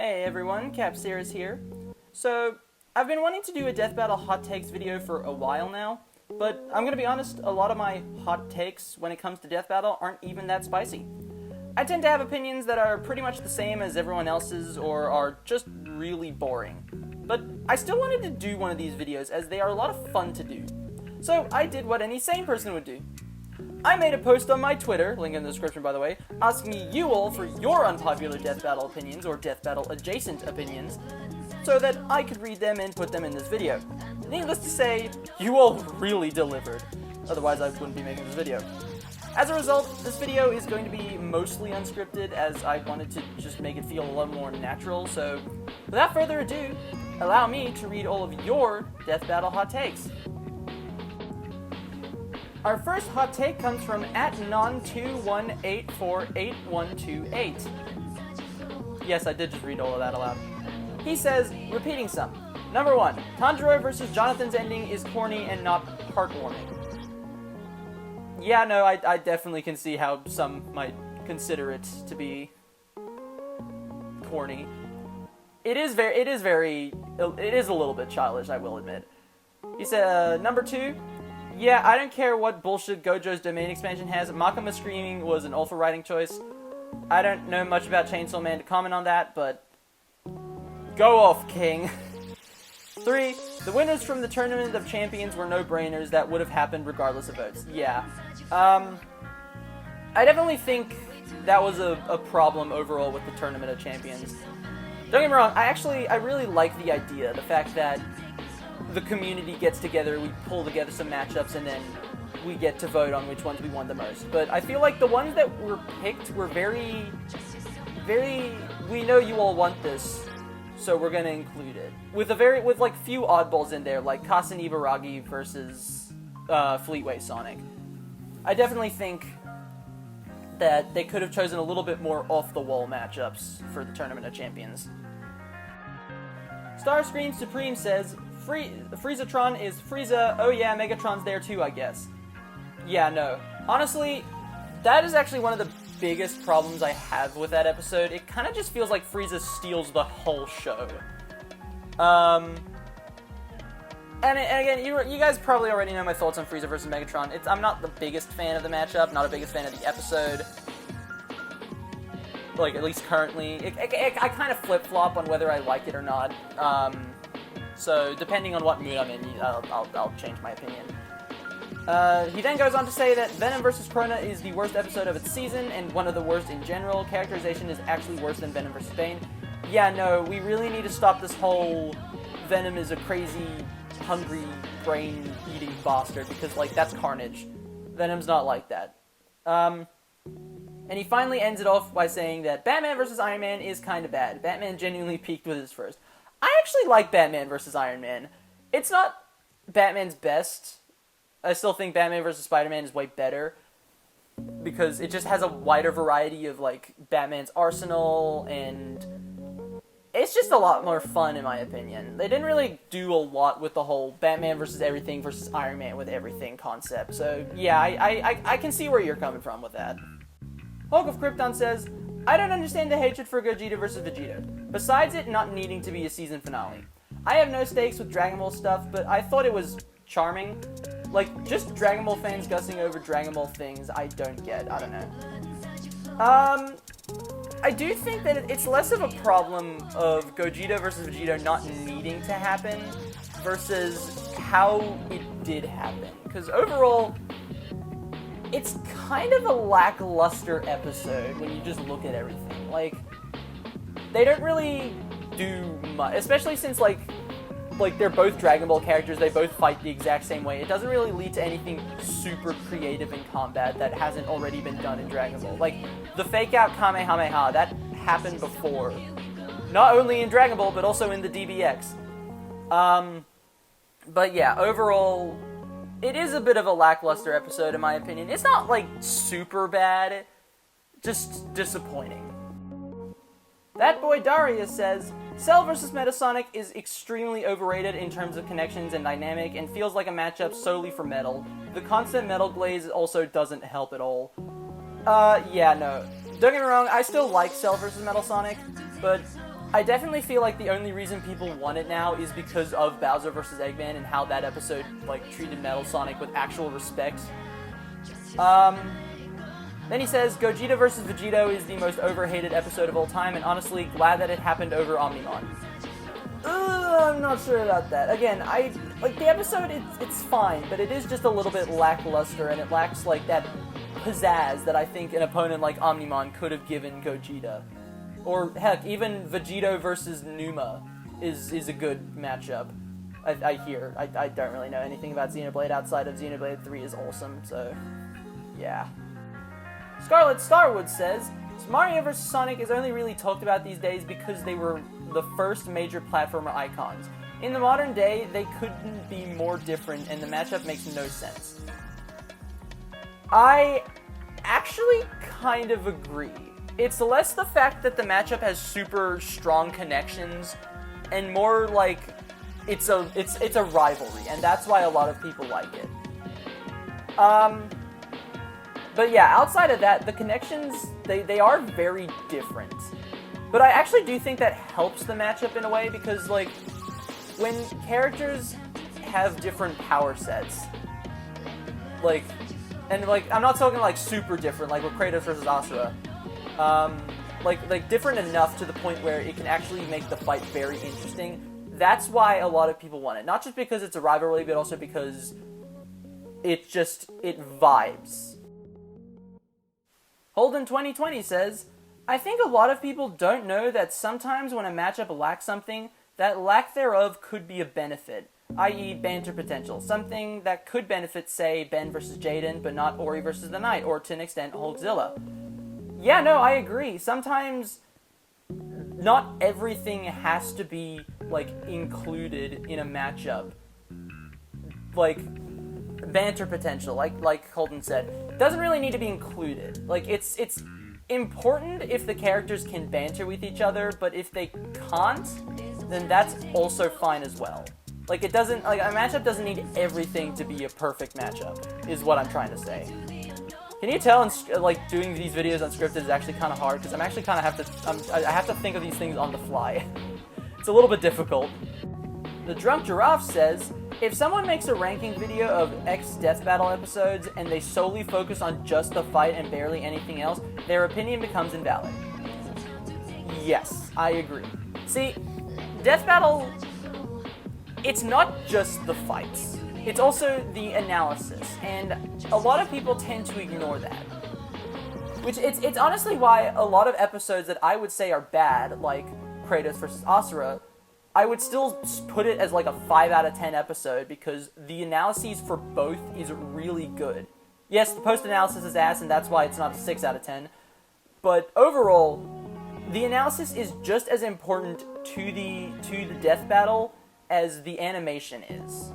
Hey everyone, Capceres here. So, I've been wanting to do a Death Battle hot takes video for a while now, but I'm gonna be honest, a lot of my hot takes when it comes to Death Battle aren't even that spicy. I tend to have opinions that are pretty much the same as everyone else's or are just really boring. But I still wanted to do one of these videos as they are a lot of fun to do. So I did what any sane person would do. I made a post on my Twitter, link in the description by the way, asking you all for your unpopular Death Battle opinions or Death Battle adjacent opinions, so that I could read them and put them in this video. Needless to say, you all really delivered. Otherwise I wouldn't be making this video. As a result, this video is going to be mostly unscripted as I wanted to just make it feel a lot more natural, so without further ado, allow me to read all of your Death Battle hot takes. Our first hot take comes from @non21848128. Yes, I did just read all of that aloud. He says, repeating some. Number 1, Tanjiro versus Jonathan's ending is corny and not heartwarming. Yeah, no, I definitely can see how some might consider it to be corny. It is a little bit childish, I will admit. He said, number 2, yeah, I don't care what bullshit Gojo's domain expansion has. Makima screaming was an awful writing choice. I don't know much about Chainsaw Man to comment on that, but go off, King. 3, the winners from the Tournament of Champions were no-brainers that would have happened regardless of votes. Yeah. I definitely think that was a problem overall with the Tournament of Champions. Don't get me wrong, I really like the idea, the fact that the community gets together, we pull together some matchups, and then we get to vote on which ones we want the most. But I feel like the ones that were picked were very, we know you all want this, so we're gonna include it. With like few oddballs in there, like Kasen Ibaragi versus Fleetway Sonic. I definitely think that they could have chosen a little bit more off-the-wall matchups for the Tournament of Champions. Starscream Supreme says, Friezatron is Frieza, oh yeah, Megatron's there too, I guess. Yeah, no. Honestly, that is actually one of the biggest problems I have with that episode. It kind of just feels like Frieza steals the whole show. And again, you guys probably already know my thoughts on Frieza versus Megatron. I'm not the biggest fan of the matchup, not a biggest fan of the episode. Like, at least currently. I kind of flip-flop on whether I like it or not. So, depending on what mood I'm in, I'll change my opinion. He then goes on to say that Venom vs. Krona is the worst episode of its season, and one of the worst in general. Characterization is actually worse than Venom vs. Bane. Yeah, no, we really need to stop this whole Venom is a crazy, hungry, brain-eating bastard, because, like, that's Carnage. Venom's not like that. And he finally ends it off by saying that Batman vs. Iron Man is kind of bad. Batman genuinely peaked with his first. I actually like Batman vs. Iron Man. It's not Batman's best. I still think Batman vs. Spider-Man is way better because it just has a wider variety of, like, Batman's arsenal, and it's just a lot more fun, in my opinion. They didn't really do a lot with the whole Batman versus everything versus Iron Man with everything concept, so yeah, I can see where you're coming from with that. Hulk of Krypton says, I don't understand the hatred for Gogeta versus Vegeta, besides it not needing to be a season finale. I have no stakes with Dragon Ball stuff, but I thought it was charming. Like, just Dragon Ball fans gussing over Dragon Ball things, I don't get. I don't know. I do think that it's less of a problem of Gogeta versus Vegeta not needing to happen versus how it did happen. Because overall, it's kind of a lackluster episode when you just look at everything. Like, they don't really do much, especially since, like they're both Dragon Ball characters, they both fight the exact same way. It doesn't really lead to anything super creative in combat that hasn't already been done in Dragon Ball. Like, the fake-out Kamehameha, that happened before. Not only in Dragon Ball, but also in the DBX. But yeah, overall, it is a bit of a lackluster episode, in my opinion. It's not, like, super bad, just disappointing. That boy Darius says, Cell vs. Metasonic is extremely overrated in terms of connections and dynamic, and feels like a matchup solely for Metal. The constant Metal glaze also doesn't help at all. Yeah, no. Don't get me wrong, I still like Cell vs. Metal Sonic, but I definitely feel like the only reason people want it now is because of Bowser vs. Eggman and how that episode, like, treated Metal Sonic with actual respect. Then he says, Gogeta vs. Vegito is the most overhated episode of all time, and honestly, glad that it happened over Omnimon. I'm not sure about that. Again, the episode, it's fine, but it is just a little bit lackluster, and it lacks, like, that pizzazz that I think an opponent like Omnimon could have given Gogeta. Or, heck, even Vegito versus Numa is a good matchup, I hear. I don't really know anything about Xenoblade outside of Xenoblade 3 is awesome, so, yeah. Scarlet Starwood says, Mario vs. Sonic is only really talked about these days because they were the first major platformer icons. In the modern day, they couldn't be more different, and the matchup makes no sense. I actually kind of agree. It's less the fact that the matchup has super strong connections, and more like it's a rivalry, and that's why a lot of people like it. But yeah, outside of that, the connections, they are very different. But I actually do think that helps the matchup in a way, because, like, when characters have different power sets, like, and, like, I'm not talking, like, super different, like with Kratos versus Asura, like, different enough to the point where it can actually make the fight very interesting. That's why a lot of people want it. Not just because it's a rivalry, but also because it vibes. Holden 2020 says, I think a lot of people don't know that sometimes when a matchup lacks something, that lack thereof could be a benefit, i.e. banter potential, something that could benefit, say, Ben versus Jaden, but not Ori versus the Knight, or to an extent, Hulkzilla. Yeah, no, I agree. Sometimes not everything has to be, like, included in a matchup. Like, banter potential, like Holden said, doesn't really need to be included. Like, it's important if the characters can banter with each other, but if they can't, then that's also fine as well. Like, it doesn't, like, a matchup doesn't need everything to be a perfect matchup, is what I'm trying to say. Can you tell, like, doing these videos unscripted is actually kind of hard, because I'm actually kind of I have to think of these things on the fly. It's a little bit difficult. The Drunk Giraffe says, if someone makes a ranking video of X Death Battle episodes and they solely focus on just the fight and barely anything else, their opinion becomes invalid. Yes, I agree. See, Death Battle, it's not just the fights. It's also the analysis, and a lot of people tend to ignore that. Which, it's honestly why a lot of episodes that I would say are bad, like Kratos vs. Asura, I would still put it as like a 5 out of 10 episode, because the analyses for both is really good. Yes, the post-analysis is ass, and that's why it's not a 6 out of 10. But overall, the analysis is just as important to the death battle as the animation is.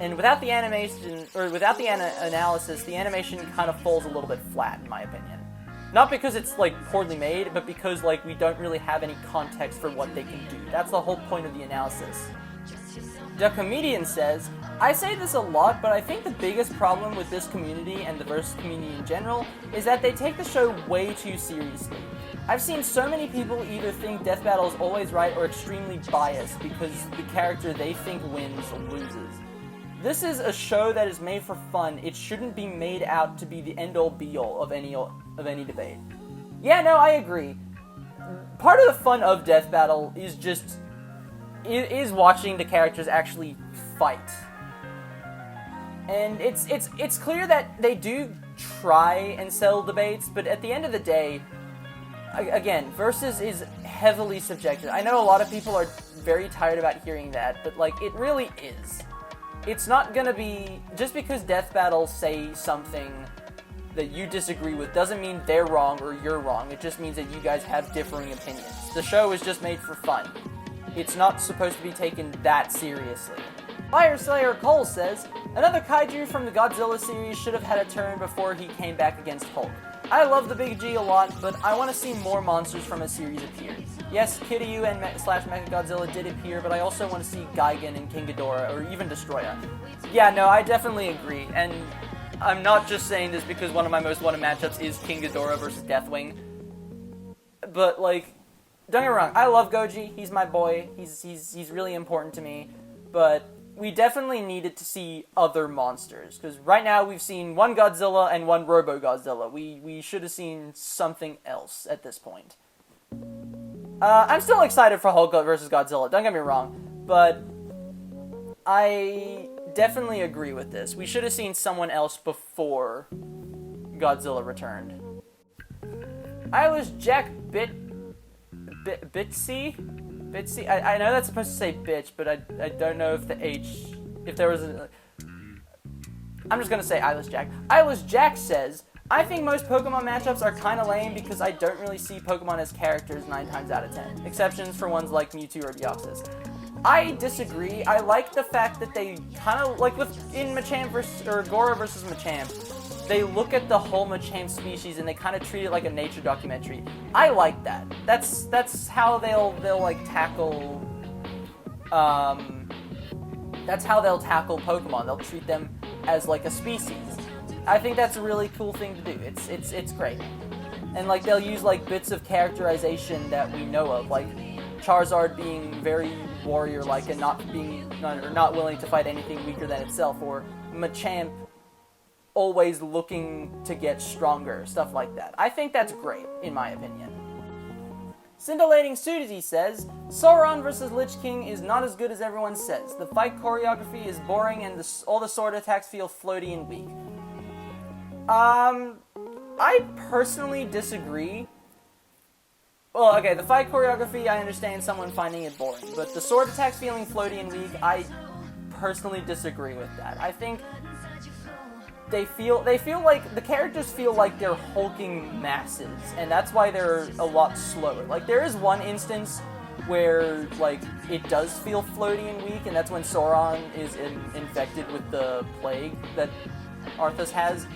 And without the animation, or without the analysis, the animation kind of falls a little bit flat, in my opinion. Not because it's, like, poorly made, but because, like, we don't really have any context for what they can do. That's the whole point of the analysis. The Comedian says, I say this a lot, but I think the biggest problem with this community and the versus community in general is that they take the show way too seriously. I've seen so many people either think Death Battle is always right or extremely biased because the character they think wins loses. This is a show that is made for fun. It shouldn't be made out to be the end-all be-all of any debate. Yeah, no, I agree. Part of the fun of Death Battle is is watching the characters actually fight. And it's clear that they do try and sell debates, but at the end of the day, again, versus is heavily subjective. I know a lot of people are very tired about hearing that, but, like, it really is. It's not gonna be, just because Death Battles say something that you disagree with doesn't mean they're wrong or you're wrong. It just means that you guys have differing opinions. The show is just made for fun. It's not supposed to be taken that seriously. Fire Slayer Cole says, another kaiju from the Godzilla series should have had a turn before he came back against Hulk. I love the Big G a lot, but I want to see more monsters from a series appear. Yes, Kiryu and /Mechagodzilla did appear, but I also want to see Gigan and King Ghidorah, or even Destroya. Yeah, no, I definitely agree, and I'm not just saying this because one of my most wanted matchups is King Ghidorah versus Deathwing, but, like, don't get me wrong, I love Goji. He's my boy. He's really important to me. But we definitely needed to see other monsters. Because right now we've seen one Godzilla and one Robo-Godzilla. We should have seen something else at this point. I'm still excited for Hulk vs. Godzilla, don't get me wrong. But I definitely agree with this. We should have seen someone else before Godzilla returned. Eilish Jack Bitsy? I know that's supposed to say bitch, but I don't know if the H... If there was a... I'm just gonna say Eilish Jack. Eilish Jack says, I think most Pokemon matchups are kinda lame because I don't really see Pokemon as characters 9 times out of 10. Exceptions for ones like Mewtwo or Deoxys. I disagree. I like the fact that they kind of, like in Machamp versus, or Goro versus Machamp, they look at the whole Machamp species and they kind of treat it like a nature documentary. I like that. That's how they'll like tackle, that's how they'll tackle Pokemon. They'll treat them as like a species. I think that's a really cool thing to do. It's great. And like they'll use like bits of characterization that we know of, like Charizard being very warrior-like and not willing to fight anything weaker than itself, or Machamp always looking to get stronger, stuff like that. I think that's great, in my opinion. Scintillating Suzy says, Sauron vs. Lich King is not as good as everyone says. The fight choreography is boring and all the sword attacks feel floaty and weak. I personally disagree. Well, okay, the fight choreography, I understand someone finding it boring, but the sword attacks feeling floaty and weak, I personally disagree with that. I think they feel like, the characters feel like they're hulking masses, and that's why they're a lot slower. Like, there is one instance where, like, it does feel floaty and weak, and that's when Sauron is infected with the plague that Arthas has.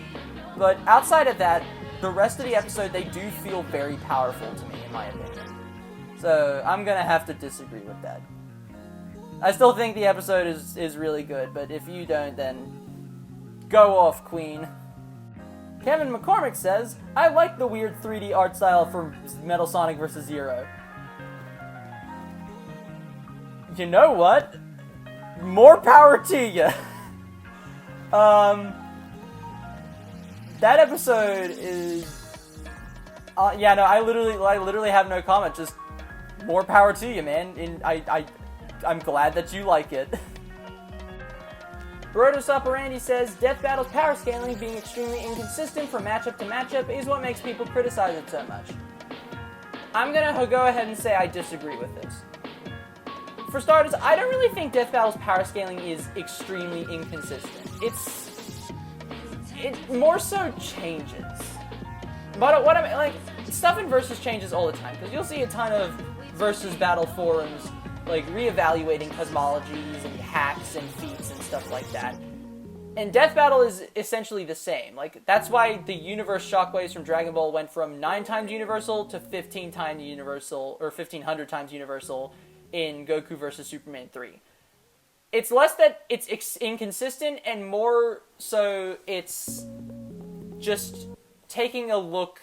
But outside of that, the rest of the episode, they do feel very powerful to me, in my opinion. So, I'm gonna have to disagree with that. I still think the episode is really good, but if you don't, then go off, Queen. Kevin McCormick says, I like the weird 3D art style for Metal Sonic vs. Zero. You know what? More power to you. That episode is... yeah, no, I literally have no comment. Just more power to you, man. And I'm glad that you like it. Barodos Operandi says, Death Battle's power scaling being extremely inconsistent from matchup to matchup is what makes people criticize it so much. I'm gonna go ahead and say I disagree with this. For starters, I don't really think Death Battle's power scaling is extremely inconsistent. It more so changes. But what I mean, like, stuff in Versus changes all the time, because you'll see a ton of Versus Battle forums, like, reevaluating cosmologies and hacks and feats and stuff like that. And Death Battle is essentially the same. Like, that's why the universe shockwaves from Dragon Ball went from 9 times universal to 15 times universal, or 1500 times universal in Goku vs. Superman 3. It's less that it's inconsistent, and more so it's just taking a look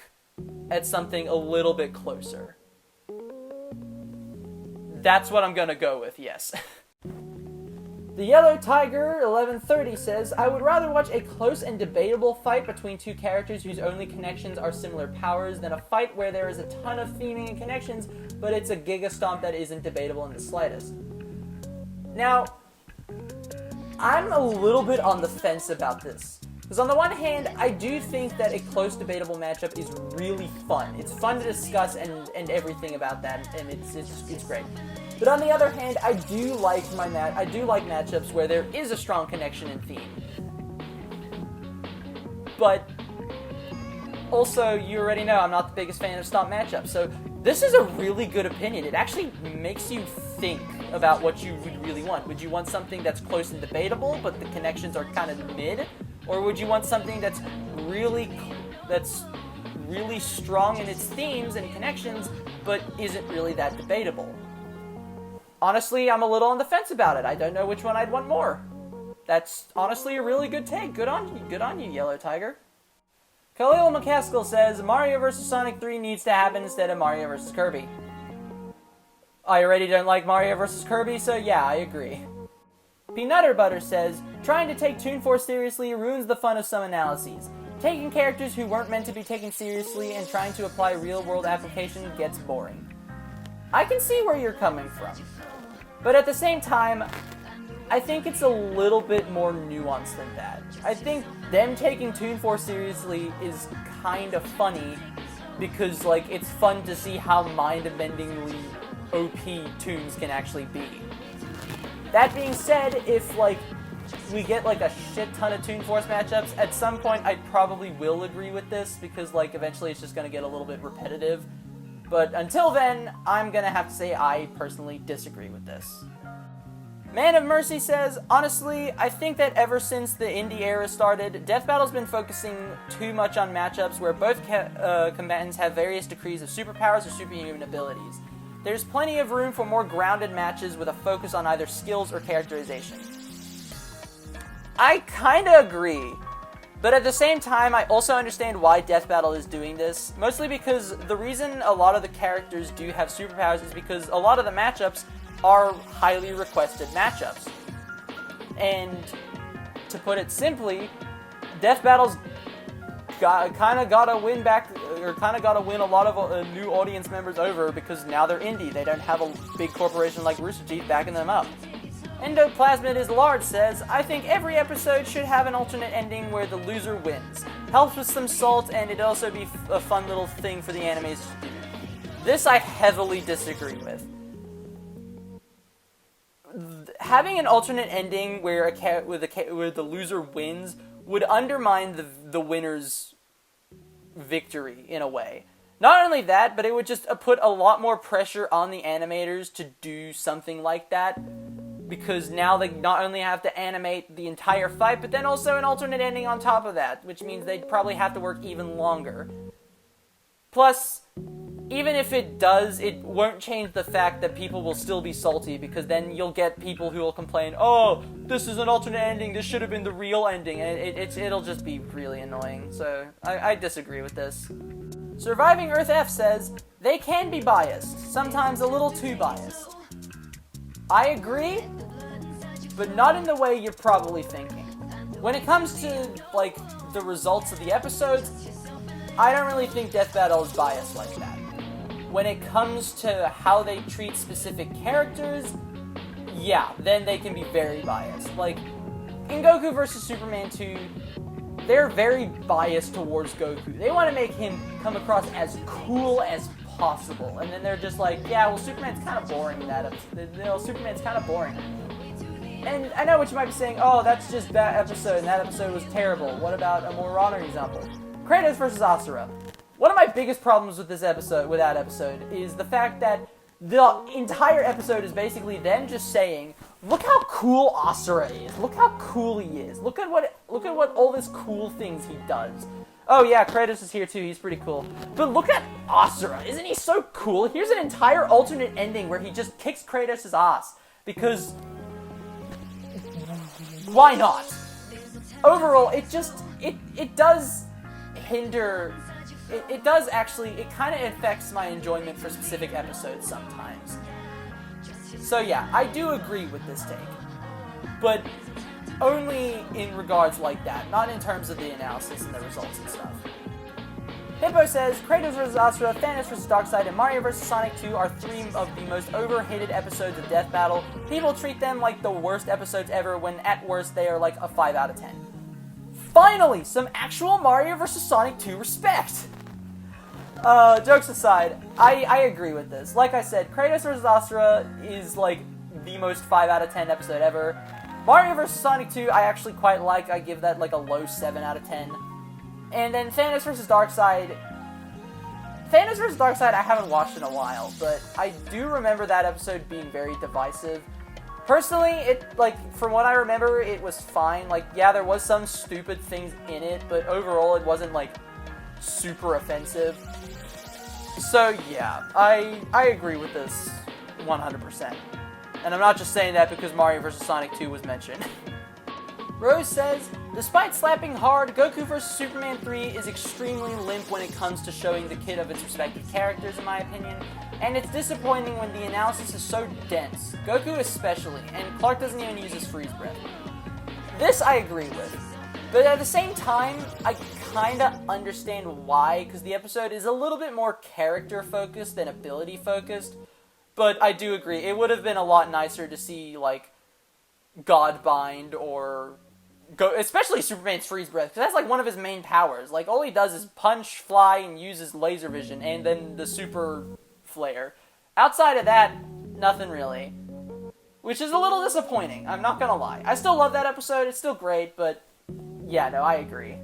at something a little bit closer. That's what I'm gonna go with, yes. The Yellow Tiger 1130 says, I would rather watch a close and debatable fight between two characters whose only connections are similar powers than a fight where there is a ton of theming and connections, but it's a Giga Stomp that isn't debatable in the slightest. Now, I'm a little bit on the fence about this. Because on the one hand, I do think that a close debatable matchup is really fun. It's fun to discuss and everything about that, and it's great. But on the other hand, I do like matchups where there is a strong connection and theme. But also, you already know I'm not the biggest fan of stomp matchups, so this is a really good opinion. It actually makes you think about what you would really want. Would you want something that's close and debatable, but the connections are kind of mid? Or would you want something that's really strong in its themes and connections, but isn't really that debatable? Honestly, I'm a little on the fence about it. I don't know which one I'd want more. That's honestly a really good take. Good on you, Yellow Tiger. Khalil McCaskill says, Mario vs. Sonic 3 needs to happen instead of Mario vs. Kirby. I already don't like Mario vs. Kirby, so yeah, I agree. Peanutter Butter says, trying to take Toon Force seriously ruins the fun of some analyses. Taking characters who weren't meant to be taken seriously and trying to apply real-world application gets boring. I can see where you're coming from. But at the same time, I think it's a little bit more nuanced than that. I think them taking Toon Force seriously is kind of funny because, like, it's fun to see how mind-bendingly OP Toons can actually be. That being said, if, like, we get, like, a shit ton of Toon Force matchups, at some point I probably will agree with this because, like, eventually it's just gonna get a little bit repetitive. But until then, I'm gonna have to say I personally disagree with this. Man of Mercy says, honestly, I think that ever since the indie era started, Death Battle's been focusing too much on matchups where both combatants have various degrees of superpowers or superhuman abilities. There's plenty of room for more grounded matches with a focus on either skills or characterization. I kinda agree, but at the same time, I also understand why Death Battle is doing this, mostly because the reason a lot of the characters do have superpowers is because a lot of the matchups are highly requested matchups. And to put it simply, Death Battle's kind of gotta win a lot of new audience members over because now they're indie. They don't have a big corporation like Rooster Teeth backing them up. Endoplasmid is large says, I think every episode should have an alternate ending where the loser wins. Helps with some salt, and it'd also be a fun little thing for the animes to do. This I heavily disagree with. Having an alternate ending where where the loser wins would undermine the winner's victory in a way. Not only that, but it would just put a lot more pressure on the animators to do something like that, because now they not only have to animate the entire fight, but then also an alternate ending on top of that, which means they'd probably have to work even longer. Plus, even if it does, it won't change the fact that people will still be salty, because then you'll get people who will complain, oh, this is an alternate ending, this should have been the real ending, and it'll just be really annoying. So, I disagree with this. Surviving Earth F says, they can be biased, sometimes a little too biased. I agree, but not in the way you're probably thinking. When it comes to, like, the results of the episodes, I don't really think Death Battle is biased like that. When it comes to how they treat specific characters, yeah, then they can be very biased. Like, in Goku vs. Superman 2, they're very biased towards Goku. They want to make him come across as cool as possible. And then they're just like, yeah, well, Superman's kind of boring in that episode. You know, Superman's kind of boring. And I know what you might be saying, oh, that's just that episode, and that episode was terrible. What about a more modern example? Kratos vs. Asura. One of my biggest problems with that episode, is the fact that the entire episode is basically them just saying, look how cool Asura is. Look how cool he is. Look at what all this cool things he does. Oh yeah, Kratos is here too. He's pretty cool. But look at Asura. Isn't he so cool? Here's an entire alternate ending where he just kicks Kratos' ass. Because why not? Overall, it does hinder. It does actually, it kind of affects my enjoyment for specific episodes sometimes. So yeah, I do agree with this take. But only in regards like that, not in terms of the analysis and the results and stuff. Hippo says, Kratos vs. Asura, Thanos vs. Darkseid, and Mario vs. Sonic 2 are three of the most overhated episodes of Death Battle. People treat them like the worst episodes ever, when at worst they are like a 5 out of 10. Finally, some actual Mario vs. Sonic 2 respect! Jokes aside, I agree with this. Like I said, Kratos vs. Asura is like the most 5 out of 10 episode ever. Mario vs. Sonic 2 I actually quite like. I give that like a low 7 out of 10. And then Thanos vs. Darkseid. Thanos vs. Darkseid I haven't watched in a while, but I do remember that episode being very divisive. Personally, from what I remember, it was fine. Like, yeah, there was some stupid things in it, but overall it wasn't like super offensive. So yeah, I agree with this 100%. And I'm not just saying that because Mario vs. Sonic 2 was mentioned. Rose says, Despite slapping hard, Goku vs. Superman 3 is extremely limp when it comes to showing the kid of its respective characters, in my opinion, and it's disappointing when the analysis is so dense, Goku especially, and Clark doesn't even use his freeze breath. This I agree with, but at the same time, I kinda understand why, because the episode is a little bit more character-focused than ability-focused, but I do agree, it would have been a lot nicer to see, like, Godbind or especially Superman's freeze breath, because that's like one of his main powers. Like, all he does is punch, fly, and uses laser vision, and then the super flare. Outside of that, nothing really. Which is a little disappointing, I'm not gonna lie. I still love that episode, it's still great, but yeah, no, I agree.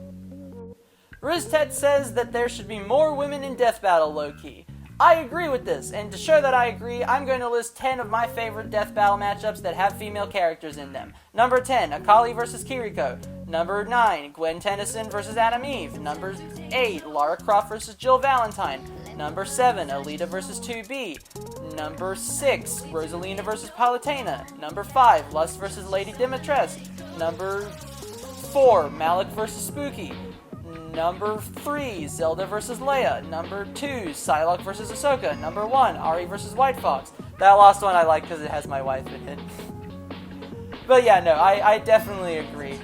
Riztet says that there should be more women in Death Battle, low-key. I agree with this, and to show that I agree, I'm going to list 10 of my favorite Death Battle matchups that have female characters in them. Number 10, Akali vs. Kiriko. Number 9, Gwen Tennyson vs. Adam Eve. Number 8, Lara Croft vs. Jill Valentine. Number 7, Alita vs. 2B. Number 6, Rosalina vs. Palutena. Number 5, Lust vs. Lady Dimitrescu. Number 4, Malik vs. Spooky. Number 3, Zelda vs. Leia. Number 2, Psylocke vs. Ahsoka. Number 1, Ari vs. White Fox. That last one I like because it has my wife in it. But yeah, no, I definitely agree.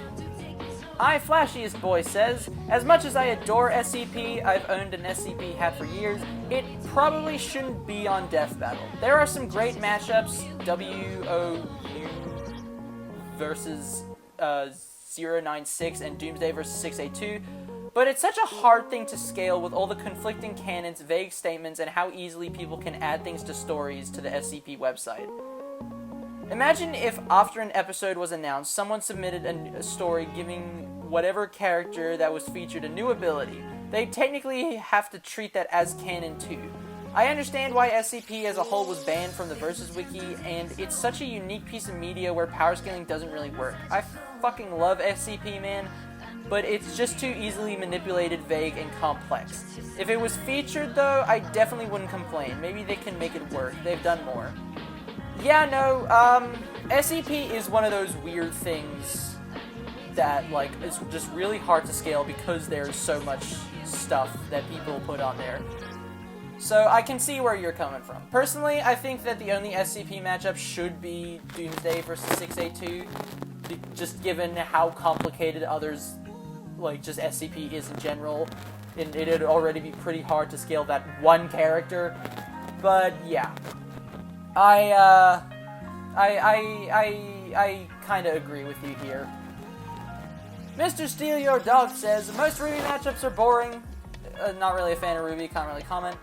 Flashiest Boy says, as much as I adore SCP, I've owned an SCP hat for years, it probably shouldn't be on Death Battle. There are some great matchups, WOU versus 096 and Doomsday versus 682, but it's such a hard thing to scale with all the conflicting canons, vague statements, and how easily people can add things to stories to the SCP website. Imagine if after an episode was announced, someone submitted a story giving whatever character that was featured a new ability. They technically have to treat that as canon too. I understand why SCP as a whole was banned from the Versus Wiki, and it's such a unique piece of media where power scaling doesn't really work. I fucking love SCP, man, but it's just too easily manipulated, vague, and complex. If it was featured, though, I definitely wouldn't complain. Maybe they can make it work. They've done more. Yeah, no, SCP is one of those weird things that, like, is just really hard to scale because there's so much stuff that people put on there. So I can see where you're coming from. Personally, I think that the only SCP matchup should be Doomsday versus 682, just given how complicated others, like, just SCP is in general. It'd already be pretty hard to scale that one character. But yeah, I kind of agree with you here. Mr. Steal Your Dog says, most RWBY matchups are boring. Not really a fan of RWBY, can't really comment.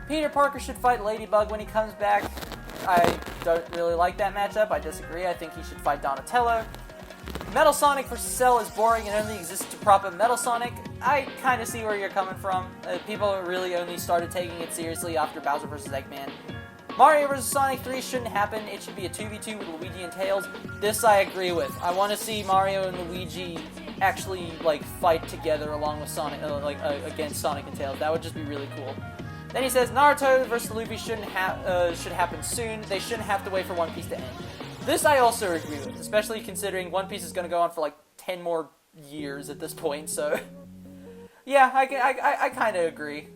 Peter Parker should fight Ladybug when he comes back. I don't really like that matchup, I disagree. I think he should fight Donatello. Metal Sonic vs. Cell is boring and only exists to prop up Metal Sonic. I kind of see where you're coming from. People really only started taking it seriously after Bowser vs. Eggman. Mario vs. Sonic 3 shouldn't happen. It should be a 2v2 with Luigi and Tails. This I agree with. I want to see Mario and Luigi actually, like, fight together along with Sonic, against Sonic and Tails. That would just be really cool. Then he says, Naruto vs. Luffy should happen soon. They shouldn't have to wait for One Piece to end. This I also agree with, especially considering One Piece is going to go on for like 10 more years at this point, so yeah, I kind of agree.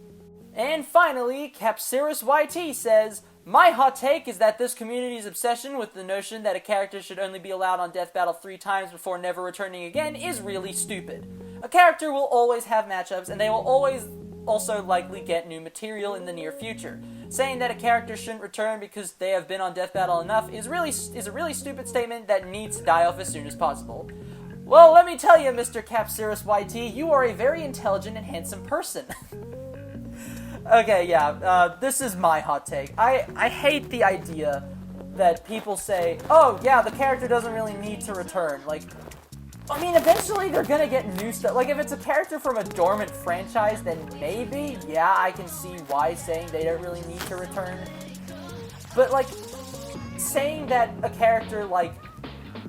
And finally, Capcirus YT says, my hot take is that this community's obsession with the notion that a character should only be allowed on Death Battle 3 times before never returning again is really stupid. A character will always have matchups, and they will always also likely get new material in the near future. Saying that a character shouldn't return because they have been on Death Battle enough is a really stupid statement that needs to die off as soon as possible. Well, let me tell you, Mr. Capcirus YT, you are a very intelligent and handsome person. Okay, yeah, this is my hot take. I hate the idea that people say, oh, yeah, the character doesn't really need to return. Like, I mean, eventually they're gonna get new stuff. Like, if it's a character from a dormant franchise, then maybe, yeah, I can see why saying they don't really need to return. But, like, saying that a character like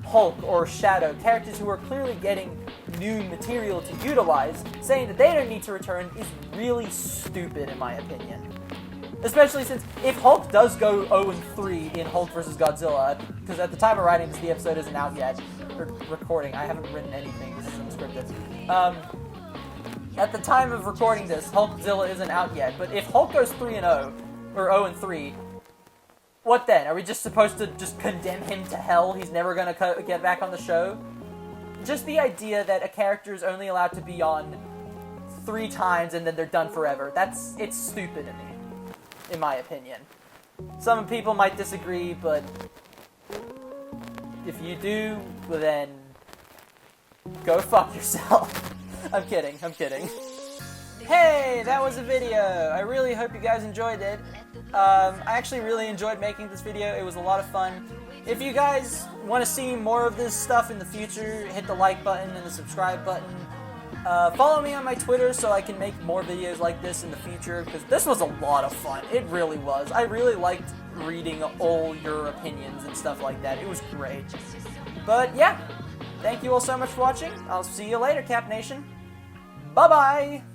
Hulk or Shadow, characters who are clearly getting new material to utilize, saying that they don't need to return is really stupid in my opinion. Especially since if Hulk does go 0-3 in Hulk vs. Godzilla, because at the time of writing this, the episode isn't out yet, or recording, I haven't written anything, this is scripted. At the time of recording this, Hulkzilla isn't out yet, but if Hulk goes 3-0, or 0-3, what then? Are we just supposed to just condemn him to hell? He's never gonna get back on the show? Just the idea that a character is only allowed to be on 3 times and then they're done forever. It's stupid to me, in my opinion. Some people might disagree, but if you do, well then, go fuck yourself. I'm kidding. Hey, that was a video. I really hope you guys enjoyed it. I actually really enjoyed making this video. It was a lot of fun. If you guys want to see more of this stuff in the future, hit the like button and the subscribe button. Follow me on my Twitter so I can make more videos like this in the future, because this was a lot of fun. It really was. I really liked reading all your opinions and stuff like that. It was great. But yeah, thank you all so much for watching. I'll see you later, Cap Nation. Bye-bye!